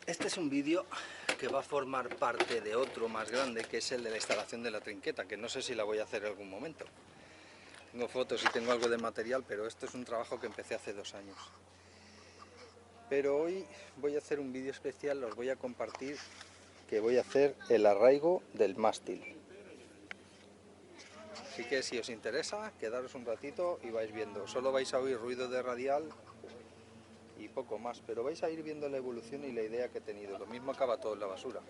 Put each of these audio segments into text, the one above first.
Este es un vídeo que va a formar parte de otro más grande, que es el de la instalación de la trinqueta, que no sé si la voy a hacer en algún momento. Tengo fotos y tengo algo de material, pero esto es un trabajo que empecé hace 2 años. Pero hoy voy a hacer un vídeo especial, os voy a compartir que voy a hacer el arraigo del mástil. Así que si os interesa, quedaros un ratito y vais viendo. Solo vais a oír ruido de radial y poco más, pero vais a ir viendo la evolución y la idea que he tenido. Lo mismo acaba todo en la basura.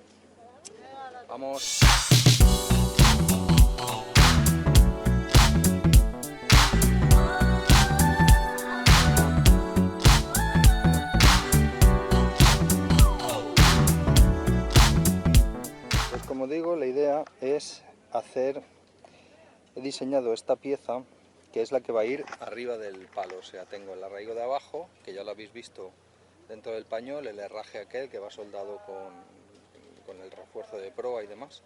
¡Vamos! Pues como digo, la idea es he diseñado esta pieza que es la que va a ir arriba del palo, o sea, tengo el arraigo de abajo, que ya lo habéis visto dentro del pañol, el herraje aquel que va soldado con el refuerzo de proa y demás,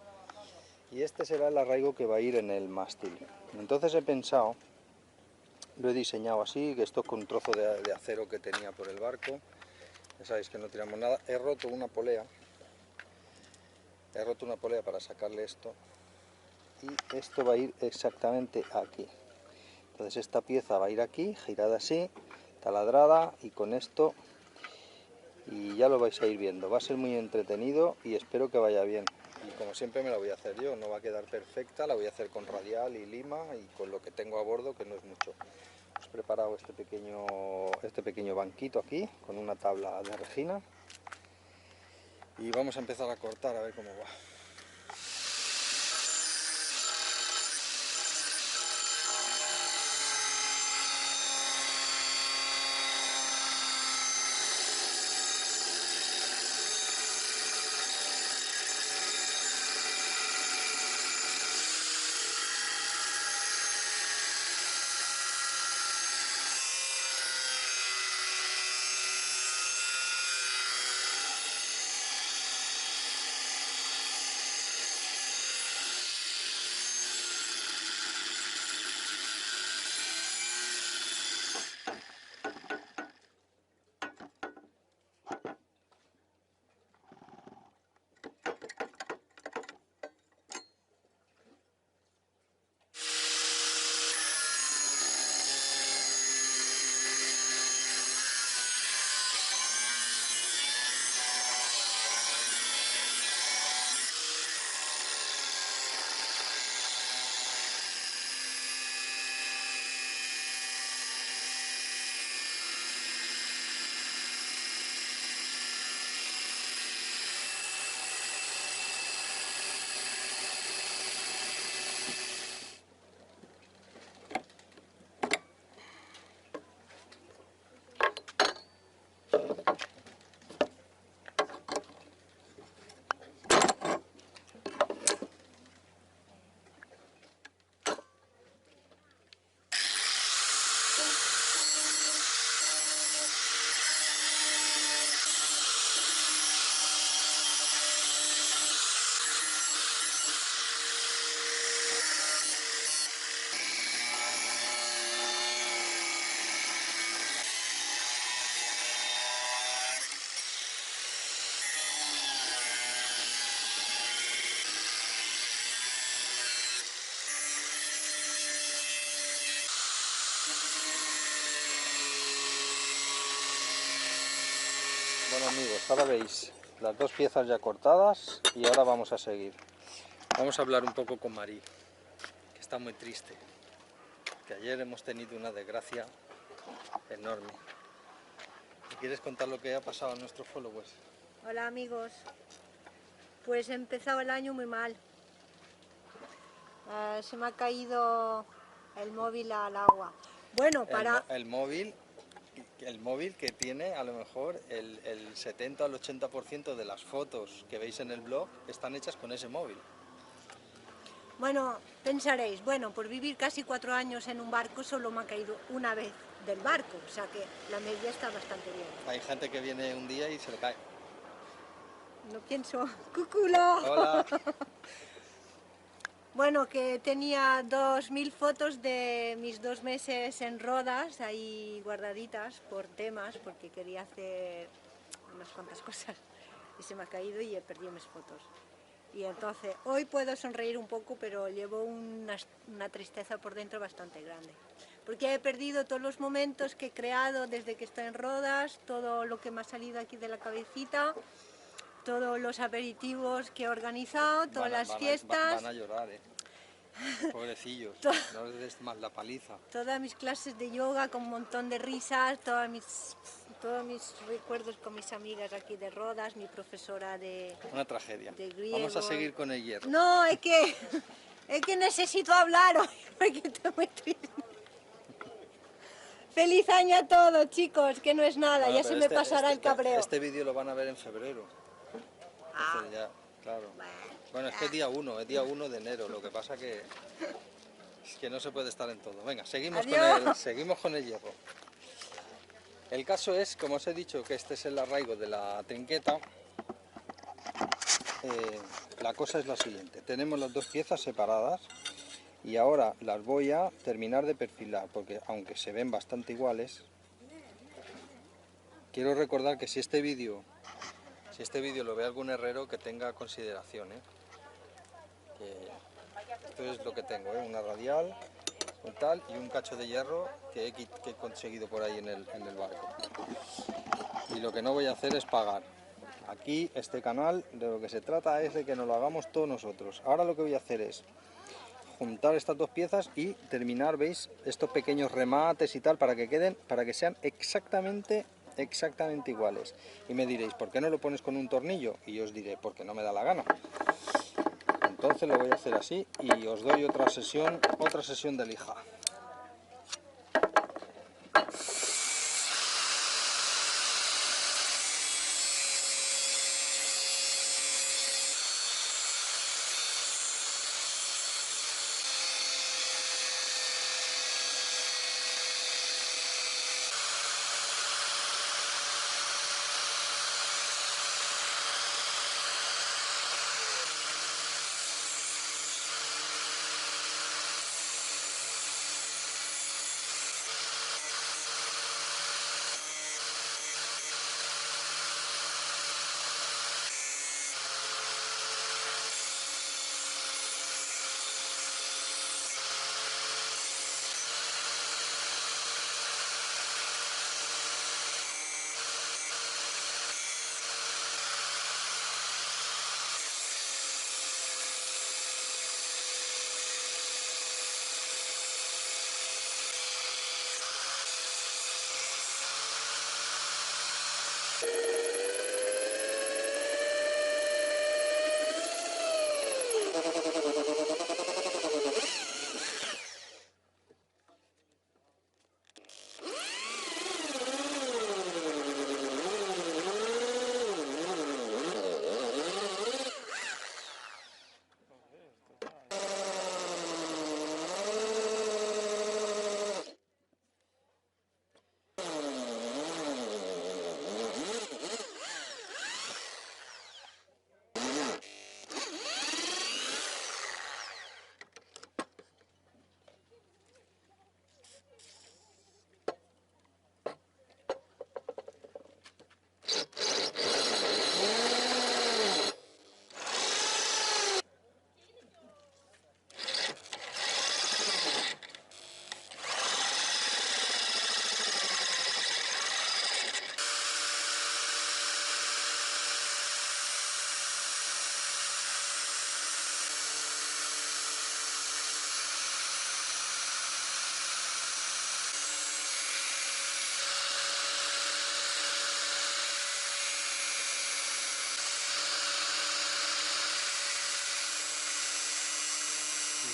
y este será el arraigo que va a ir en el mástil. Entonces he pensado, lo he diseñado así, que esto es con un trozo de acero que tenía por el barco, ya sabéis que no tiramos nada, he roto una polea para sacarle esto, y esto va a ir exactamente aquí. Entonces esta pieza va a ir aquí, girada así, taladrada, y con esto, y ya lo vais a ir viendo. Va a ser muy entretenido y espero que vaya bien. Y como siempre me la voy a hacer yo, no va a quedar perfecta, la voy a hacer con radial y lima y con lo que tengo a bordo, que no es mucho. Os he preparado este pequeño banquito aquí, con una tabla de resina. Y vamos a empezar a cortar a ver cómo va. Bueno amigos, ahora veis las 2 piezas ya cortadas y ahora vamos a seguir. Vamos a hablar un poco con Marí, que está muy triste, que ayer hemos tenido una desgracia enorme. ¿Te quieres contar lo que ha pasado a nuestros followers? Hola amigos, pues he empezado el año muy mal. Se me ha caído el móvil al agua. Bueno, El móvil que tiene a lo mejor el 70 al 80% de las fotos que veis en el blog están hechas con ese móvil. Bueno, pensaréis, bueno, por vivir casi 4 años en un barco solo me ha caído una vez del barco, o sea que la media está bastante bien. Hay gente que viene un día y se le cae. No pienso, ¡cuculo! Hola. Bueno, que tenía 2000 fotos de mis 2 meses en Rodas, ahí guardaditas por temas, porque quería hacer unas cuantas cosas. y se me ha caído y he perdido mis fotos. Y entonces, hoy puedo sonreír un poco, pero llevo una tristeza por dentro bastante grande. Porque he perdido todos los momentos que he creado desde que estoy en Rodas, todo lo que me ha salido aquí de la cabecita, todos los aperitivos que he organizado, todas las fiestas. Van a llorar, pobrecillos, no les des más la paliza. Todas mis clases de yoga con un montón de risas, todos mis recuerdos con mis amigas aquí de Rodas, mi profesora de... Una tragedia. De griego. Vamos a seguir con el hierro. No, es que necesito hablar hoy, porque estoy muy triste. Feliz año a todos, chicos, que no es nada, Bueno, ya se me pasará el cabreo. Este vídeo lo van a ver en febrero. Entonces ya, claro. Bueno, es que es día 1 de enero, lo que pasa es que no se puede estar en todo. Venga, seguimos con el hierro. El caso es, como os he dicho, que este es el arraigo de la trinqueta. La cosa es la siguiente, tenemos las dos piezas separadas y ahora las voy a terminar de perfilar, porque aunque se ven bastante iguales, quiero recordar que si este vídeo lo ve algún herrero, que tenga consideración, que esto es lo que tengo, una radial, un tal y un cacho de hierro que he conseguido por ahí en el barco. Y lo que no voy a hacer es pagar. Aquí este canal de lo que se trata es de que nos lo hagamos todos nosotros. Ahora lo que voy a hacer es juntar estas dos piezas y terminar, veis, estos pequeños remates y tal para que sean exactamente iguales. Y me diréis, ¿por qué no lo pones con un tornillo? Y yo os diré, porque no me da la gana. Entonces lo voy a hacer así y os doy otra sesión de lija.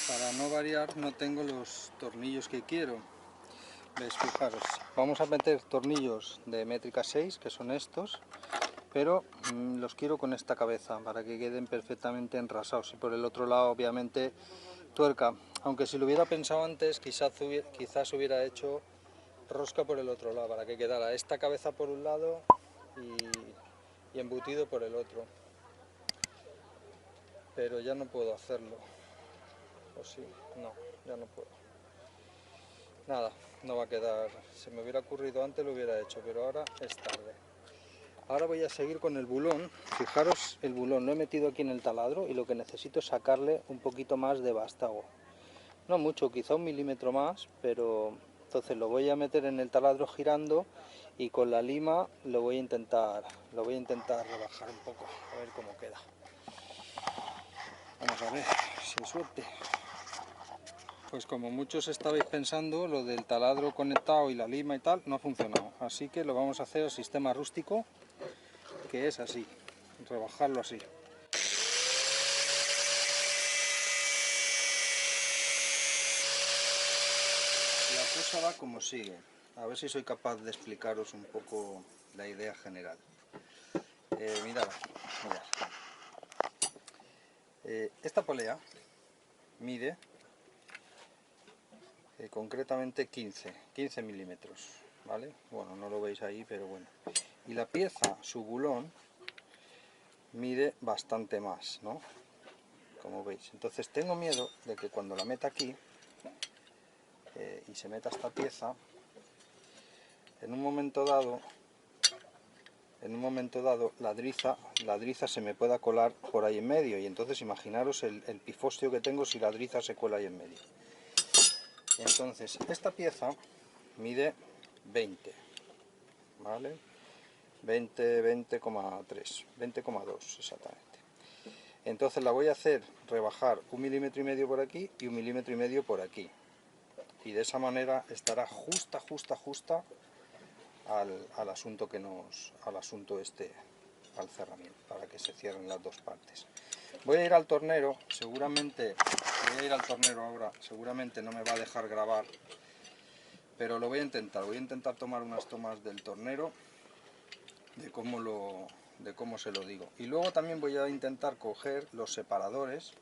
Para no variar no tengo los tornillos que quiero. ¿Veis? Fijaros, vamos a meter tornillos de métrica 6, que son estos, pero los quiero con esta cabeza para que queden perfectamente enrasados. Y por el otro lado, obviamente, tuerca. Aunque si lo hubiera pensado antes, quizás hubiera hecho rosca por el otro lado, para que quedara esta cabeza por un lado y embutido por el otro. Pero ya no puedo hacerlo. ¿O sí? No, ya no puedo. Nada, no va a quedar. Si me hubiera ocurrido antes lo hubiera hecho, pero ahora es tarde. Ahora voy a seguir con el bulón. Fijaros, el bulón lo he metido aquí en el taladro y lo que necesito es sacarle un poquito más de vástago. No mucho, quizá 1 milímetro más, pero entonces lo voy a meter en el taladro girando y con la lima lo voy a intentar rebajar un poco, a ver cómo queda. Vamos a ver si hay suerte. Pues como muchos estabais pensando, lo del taladro conectado y la lima y tal no ha funcionado. Así que lo vamos a hacer al sistema rústico, que es así, rebajarlo así. La cosa va como sigue. A ver si soy capaz de explicaros un poco la idea general. Mirad, esta polea mide concretamente 15 milímetros, ¿vale? Bueno, no lo veis ahí, pero bueno. Y la pieza, su bulón, mide bastante más, ¿no? Como veis. Entonces tengo miedo de que cuando la meta aquí y se meta esta pieza, en un momento dado la driza se me pueda colar por ahí en medio, y entonces imaginaros el pifostio que tengo si la driza se cuela ahí en medio. Entonces esta pieza mide 20, ¿vale? 20,3, 20,2 exactamente. Entonces la voy a hacer rebajar 1,5 milímetros por aquí y 1,5 milímetros por aquí, y de esa manera estará justa al asunto al cerramiento, para que se cierren las dos partes. Voy a ir al tornero, ahora, seguramente no me va a dejar grabar, pero lo voy a intentar tomar unas tomas del tornero de cómo se lo digo. Y luego también voy a intentar coger los separadores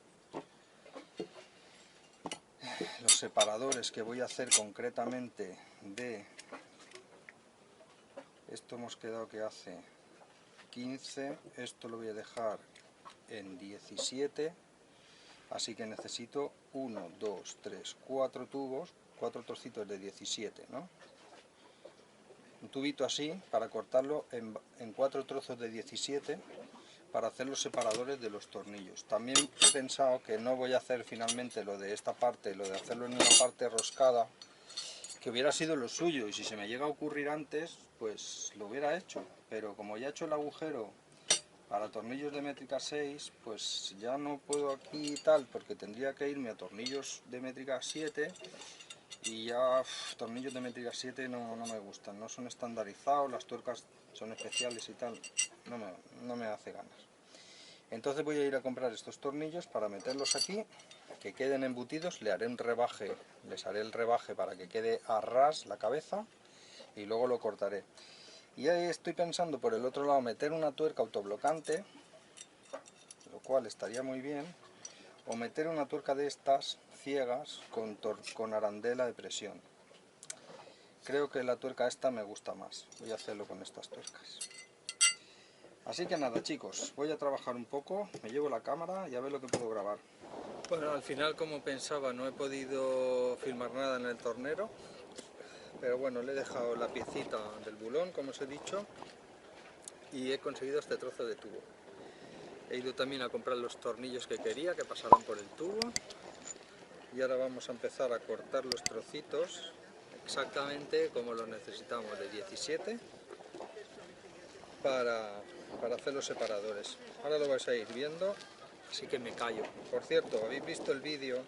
que voy a hacer concretamente de esto. Hemos quedado que hace 15, esto lo voy a dejar en 17, así que necesito 1, 2, 3, 4 tubos, 4 trocitos de 17, ¿no? Un tubito así para cortarlo en 4 trozos de 17 para hacer los separadores de los tornillos. También he pensado que no voy a hacer finalmente lo de esta parte, lo de hacerlo en una parte roscada, que hubiera sido lo suyo, y si se me llega a ocurrir antes, pues lo hubiera hecho, pero como ya he hecho el agujero para tornillos de métrica 6, pues ya no puedo aquí y tal, porque tendría que irme a tornillos de métrica 7, y ya tornillos de métrica 7 no me gustan, no son estandarizados, las tuercas son especiales y tal, no me hace ganas. Entonces voy a ir a comprar estos tornillos para meterlos aquí, que queden embutidos, les haré el rebaje para que quede a ras la cabeza, y luego lo cortaré. Y ahí estoy pensando por el otro lado meter una tuerca autoblocante, lo cual estaría muy bien, o meter una tuerca de estas ciegas con arandela de presión. Creo que la tuerca esta me gusta más, voy a hacerlo con estas tuercas. Así que nada, chicos, voy a trabajar un poco, me llevo la cámara y a ver lo que puedo grabar. Bueno, al final, como pensaba, no he podido filmar nada en el tornero, pero bueno, le he dejado la piecita del bulón, como os he dicho, y he conseguido este trozo de tubo. He ido también a comprar los tornillos que quería, que pasaran por el tubo, y ahora vamos a empezar a cortar los trocitos exactamente como los necesitamos, de 17, para hacer los separadores. Ahora lo vais a ir viendo, así que me callo. Por cierto, ¿habéis visto el vídeo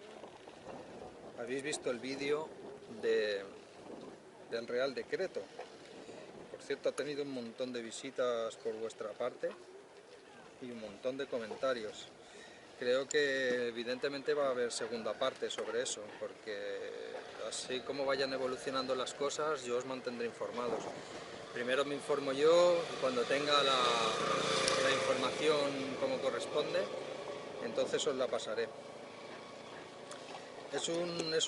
del Real Decreto? Por cierto, ha tenido un montón de visitas por vuestra parte y un montón de comentarios. Creo que evidentemente va a haber segunda parte sobre eso, porque así como vayan evolucionando las cosas, yo os mantendré informados. Primero me informo yo, y cuando tenga la información como corresponde, entonces os la pasaré. Es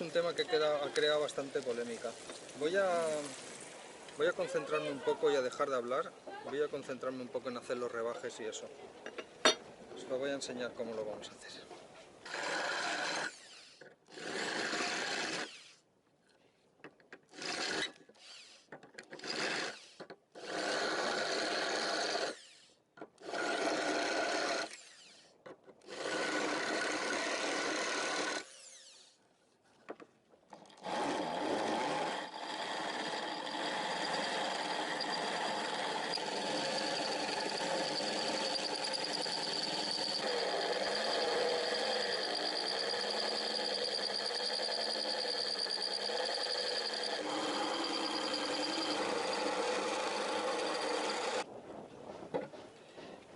un tema que ha creado bastante polémica. Voy a concentrarme un poco y a dejar de hablar. Voy a concentrarme un poco en hacer los rebajes y eso. Os lo voy a enseñar cómo lo vamos a hacer.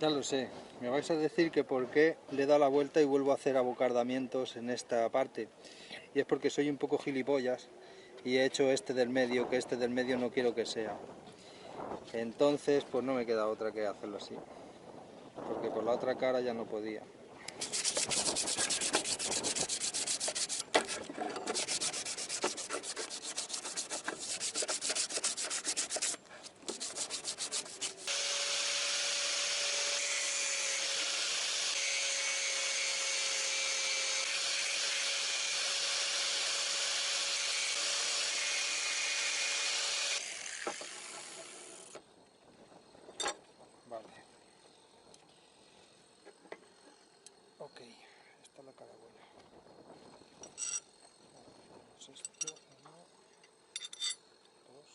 Ya lo sé, me vais a decir que por qué le da la vuelta y vuelvo a hacer abocardamientos en esta parte. Y es porque soy un poco gilipollas y he hecho este del medio, que este del medio no quiero que sea. Entonces pues no me queda otra que hacerlo así, porque por la otra cara ya no podía. Vale. Ok, esta es la carabola. Pues esto, uno, dos.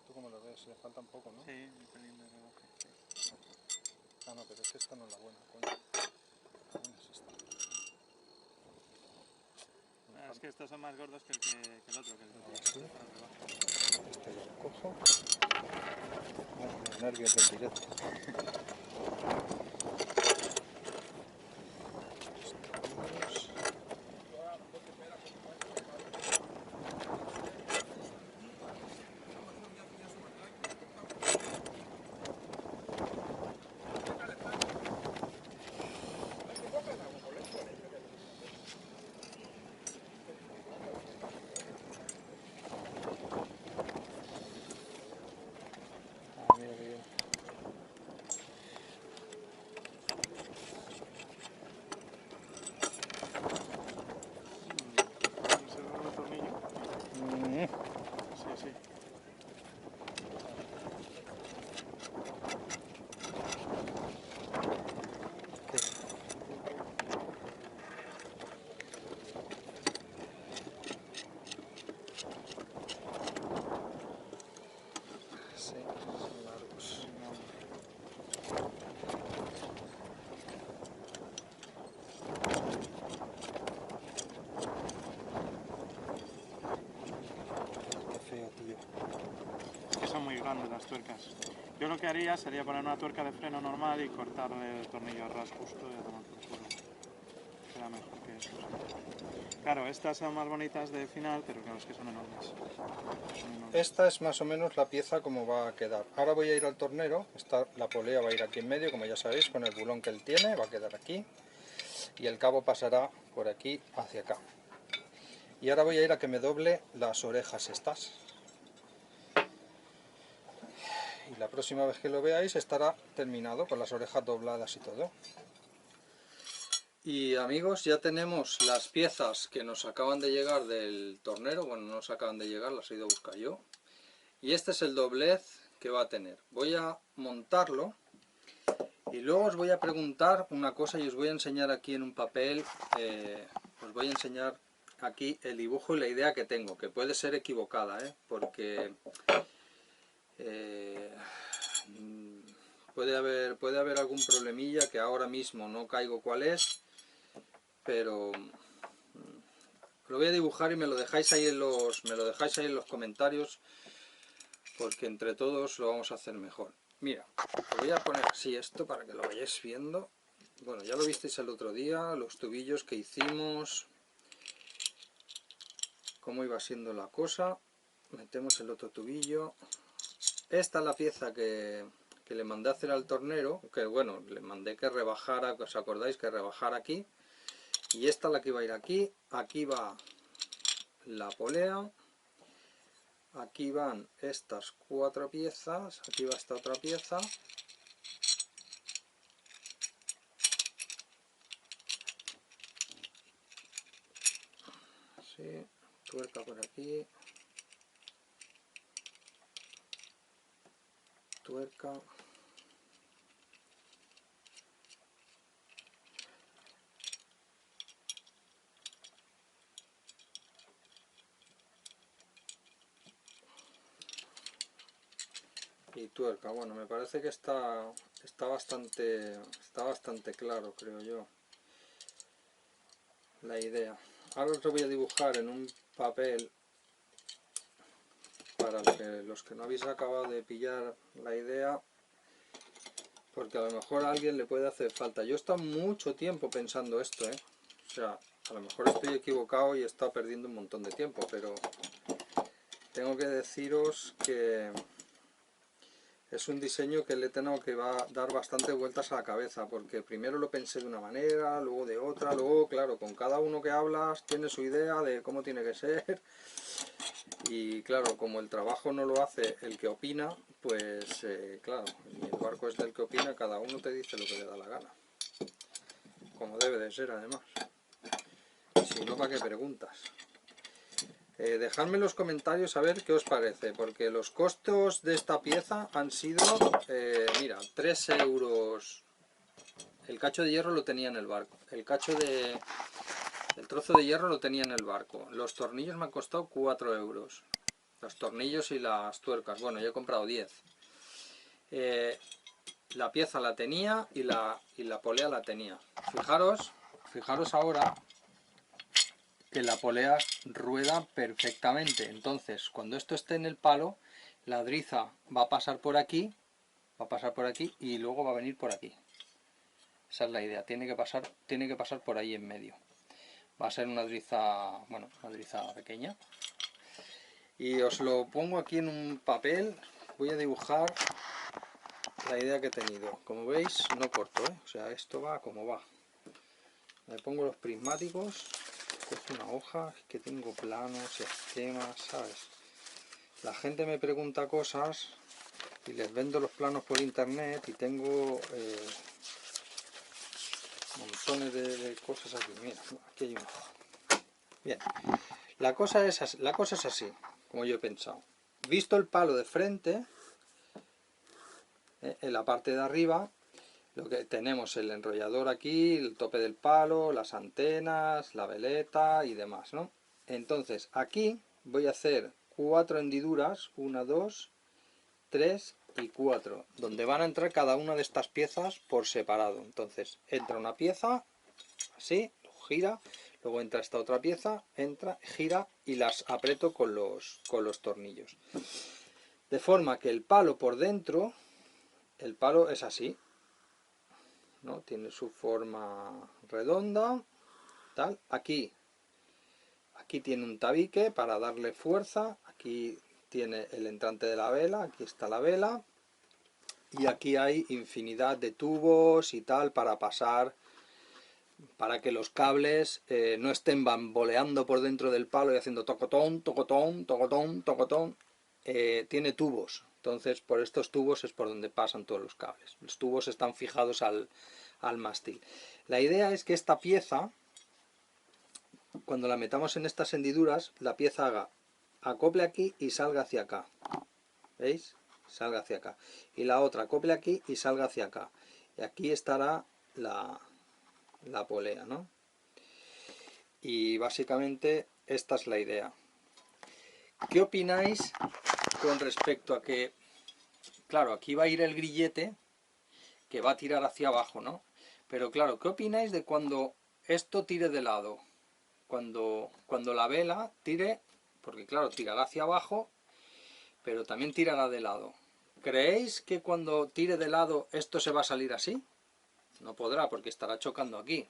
¿Tú cómo lo ves? Le falta un poco, ¿no? Sí, un pelín de rebaje, sí. Ah, no, pero es que esta no es la buena, coño. La buena es esta. Es que estos son más gordos que el otro, que el Sí. rebaje. Este ya lo cojo. Los nervios del directo. Ah, mira qué bien. ¿Se ve el tornillo? Mm. Sí, sí. Sí, son largos. Qué feo, tío. Que son muy grandes las tuercas. Yo lo que haría sería poner una tuerca de freno normal y cortarle el tornillo a ras justo y a tomar por culo. Será mejor que eso. Claro, estas son más bonitas de final, pero claro, es que son enormes. Son enormes. Esta es más o menos la pieza como va a quedar. Ahora voy a ir al tornero. La polea va a ir aquí en medio, como ya sabéis, con el bulón que él tiene, va a quedar aquí. Y el cabo pasará por aquí hacia acá. Y ahora voy a ir a que me doble las orejas estas. Y la próxima vez que lo veáis estará terminado con las orejas dobladas y todo. Y amigos, ya tenemos las piezas que nos acaban de llegar del tornero. Bueno, no nos acaban de llegar, las he ido a buscar yo. Y este es el doblez que va a tener. Voy a montarlo y luego os voy a preguntar una cosa y os voy a enseñar aquí en un papel. Os voy a enseñar aquí el dibujo y la idea que tengo, que puede ser equivocada, porque puede haber algún problemilla que ahora mismo no caigo cuál es, pero lo voy a dibujar y me lo dejáis ahí en los comentarios, porque entre todos lo vamos a hacer mejor. Mira, lo voy a poner así esto para que lo vayáis viendo. Bueno, ya lo visteis el otro día, los tubillos que hicimos, cómo iba siendo la cosa. Metemos el otro tubillo. Esta es la pieza que le mandé a hacer al tornero, que bueno, le mandé que rebajara, que os acordáis que rebajara aquí. Y esta es la que iba a ir aquí. Aquí va la polea. Aquí van estas 4 piezas. Aquí va esta otra pieza. Sí, tuerca por aquí. Tuerca. Y tuerca. Bueno, me parece que está bastante claro, creo yo, la idea. Ahora os lo voy a dibujar en un papel para los que no habéis acabado de pillar la idea. porque a lo mejor a alguien le puede hacer falta. Yo he estado mucho tiempo pensando esto, ¿eh? O sea, a lo mejor estoy equivocado y he estado perdiendo un montón de tiempo, pero tengo que deciros que es un diseño que le tengo que va a dar bastante vueltas a la cabeza, porque primero lo pensé de una manera, luego de otra, luego, claro, con cada uno que hablas tiene su idea de cómo tiene que ser, y claro, como el trabajo no lo hace el que opina, pues claro, y el barco es del que opina, cada uno te dice lo que le da la gana, como debe de ser además, si no, ¿para qué preguntas? Dejadme en los comentarios a ver qué os parece, porque los costos de esta pieza han sido, mira, 3 euros. El cacho de hierro lo tenía en el barco, el trozo de hierro lo tenía en el barco. Los tornillos me han costado 4 euros. Los tornillos y las tuercas, bueno, yo he comprado 10. La pieza la tenía y la polea la tenía. Fijaros ahora que la polea rueda perfectamente. Entonces, cuando esto esté en el palo, la driza va a pasar por aquí y luego va a venir por aquí. Esa es la idea, tiene que pasar por ahí en medio. Va a ser una driza, bueno, una driza pequeña. Y os lo pongo aquí en un papel, voy a dibujar la idea que he tenido. Como veis, no corto, ¿eh? O sea, esto va como va. Me pongo los prismáticos, cojo una hoja, que tengo planos, esquemas, ¿sabes? La gente me pregunta cosas y les vendo los planos por internet y tengo montones de cosas aquí. Mira, aquí hay una hoja. Bien, la cosa es así, como yo he pensado. Visto el palo de frente, en la parte de arriba, lo que tenemos el enrollador aquí, el tope del palo, las antenas, la veleta y demás, ¿no? Entonces, aquí voy a hacer 4 hendiduras, 1, 2, 3 y 4, donde van a entrar cada una de estas piezas por separado. Entonces, entra una pieza, así, gira, luego entra esta otra pieza, entra, gira y las aprieto con los tornillos. De forma que el palo por dentro, el palo es así, ¿no? Tiene su forma redonda, tal. Aquí tiene un tabique para darle fuerza, aquí tiene el entrante de la vela, aquí está la vela, y aquí hay infinidad de tubos y tal para pasar, para que los cables no estén bamboleando por dentro del palo y haciendo tocotón, tocotón, tocotón, tocotón. Tiene tubos, entonces por estos tubos es por donde pasan todos los cables. Los tubos están fijados al mástil. La idea es que esta pieza, cuando la metamos en estas hendiduras, la pieza haga acople aquí y salga hacia acá. ¿Veis? Salga hacia acá. Y la otra acople aquí y salga hacia acá. Y aquí estará la polea, ¿no? Y básicamente esta es la idea. ¿Qué opináis con respecto a que, claro, aquí va a ir el grillete que va a tirar hacia abajo, ¿no? Pero claro, ¿qué opináis de cuando esto tire de lado? Cuando la vela tire, porque claro, tirará hacia abajo, pero también tirará de lado. ¿Creéis que cuando tire de lado esto se va a salir así? No podrá, porque estará chocando aquí.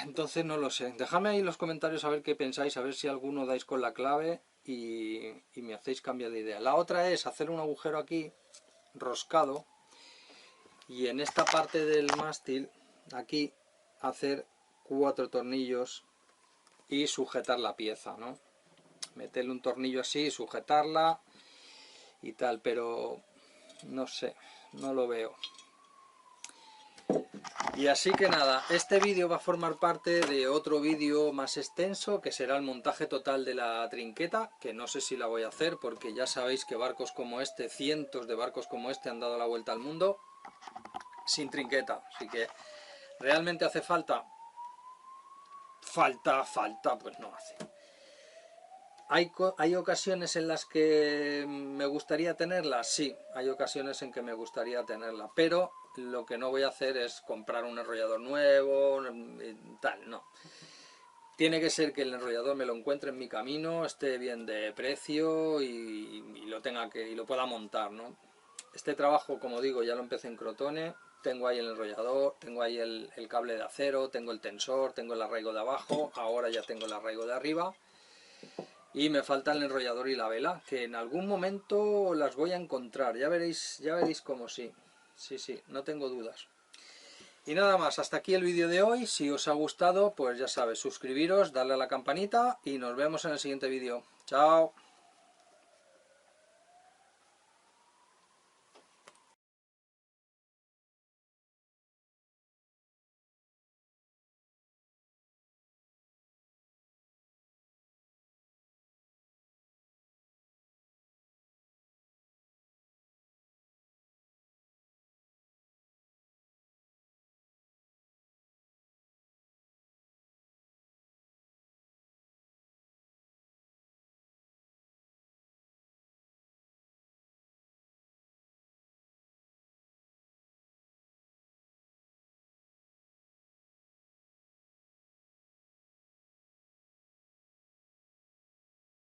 Entonces no lo sé. Dejadme ahí en los comentarios a ver qué pensáis, a ver si alguno dais con la clave y me hacéis cambiar de idea. La otra es hacer un agujero aquí, roscado, y en esta parte del mástil, aquí, hacer 4 tornillos y sujetar la pieza, ¿no? Meterle un tornillo así, sujetarla y tal, pero no sé, no lo veo. Y así que nada, este vídeo va a formar parte de otro vídeo más extenso, que será el montaje total de la trinqueta, que no sé si la voy a hacer, porque ya sabéis que barcos como este, cientos de barcos como este han dado la vuelta al mundo sin trinqueta, así que realmente hace falta, pues no hace. ¿Hay ocasiones en las que me gustaría tenerla? Sí, hay ocasiones en que me gustaría tenerla, pero lo que no voy a hacer es comprar un enrollador nuevo, tal, no. Tiene que ser que el enrollador me lo encuentre en mi camino, esté bien de precio y lo pueda montar, ¿no? Este trabajo, como digo, ya lo empecé en Crotone. Tengo ahí el enrollador, tengo ahí el cable de acero, tengo el tensor, tengo el arraigo de abajo, ahora ya tengo el arraigo de arriba. Y me falta el enrollador y la vela, que en algún momento las voy a encontrar. Ya veréis cómo sí. Sí, no tengo dudas. Y nada más, hasta aquí el vídeo de hoy. Si os ha gustado, pues ya sabes, suscribiros, darle a la campanita y nos vemos en el siguiente vídeo. ¡Chao!